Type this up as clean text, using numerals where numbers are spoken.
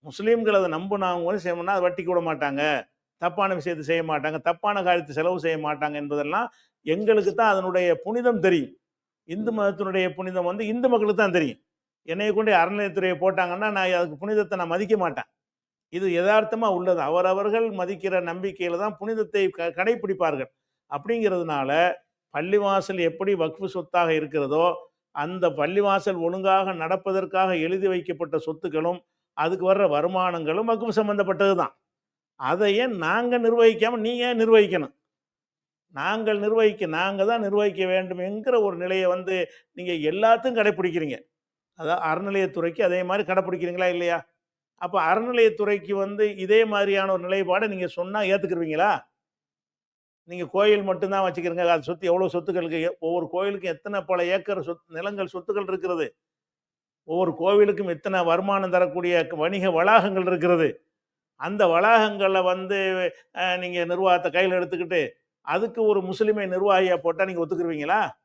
முஸ்லீம்கள் அதை நம்புனவங்க செய்யணும்னா அதை வட்டிக்கு விட மாட்டாங்க, தப்பான விஷயத்தை செய்ய மாட்டாங்க, தப்பான காரியத்தை செலவு செய்ய மாட்டாங்க என்பதெல்லாம் எங்களுக்கு தான் அதனுடைய புனிதம் தெரியும். இந்து மதத்தினுடைய புனிதம் வந்து இந்து மக்களுக்கு தான் தெரியும். என்னைய கொண்டு அறநிலையத்துறையை போட்டாங்கன்னா, நான் அதுக்கு புனிதத்தை நான் மதிக்க மாட்டேன். இது எதார்த்தமா உள்ளது. அவரவர்கள் மதிக்கிற நம்பிக்கையில தான் புனிதத்தை கடைப்பிடிப்பார்கள். அப்படிங்கிறதுனால, பள்ளிவாசல் எப்படி வக்ஃப் சொத்தாக இருக்கிறதோ, அந்த பள்ளிவாசல் ஒழுங்காக நடப்பதற்காக எழுதி வைக்கப்பட்ட சொத்துக்களும், அதுக்கு வர்ற வருமானங்களும் வக்ஃப் சம்பந்தப்பட்டது தான். அதை ஏன் நாங்க நிர்வகிக்காம நீங்க ஏன் நிர்வகிக்கணும்? நாங்க தான் நிர்வகிக்க வேண்டும் என்கிற ஒரு நிலைய வந்து நீங்க எல்லாத்தையும் கடைப்பிடிக்கிறீங்க. அதான் அறநிலையத்துறைக்கு அதே மாரி கடைப்பிடிக்கிறீங்களா இல்லையா? அப்ப அறநிலையத்துறைக்கு வந்து இதே மாதிரியான ஒரு நிலைப்பாட நீங்க சொன்னா ஏத்துக்கிருவீங்களா? நீங்க கோயில் மட்டும் தான் வச்சுக்கிறீங்க. அது சொத்து எவ்வளோ சொத்துக்கள் இருக்கு? ஒவ்வொரு கோயிலுக்கும் எத்தன பல ஏக்கர் நிலங்கள் சொத்துக்கள் இருக்கிறது. ஒவ்வொரு கோவிலுக்கும் எத்தன வருமானம் தரக்கூடிய வணிக வளாகங்கள் இருக்கிறது. அந்த வளாகங்கள வந்து நீங்க நிர்வாகத்த கையில எடுத்துக்கிட்டு, அதுக்கு ஒரு முஸ்லிமை நிர்வாகியா போட்டா நீங்க ஒத்துக்கிருவீங்களா?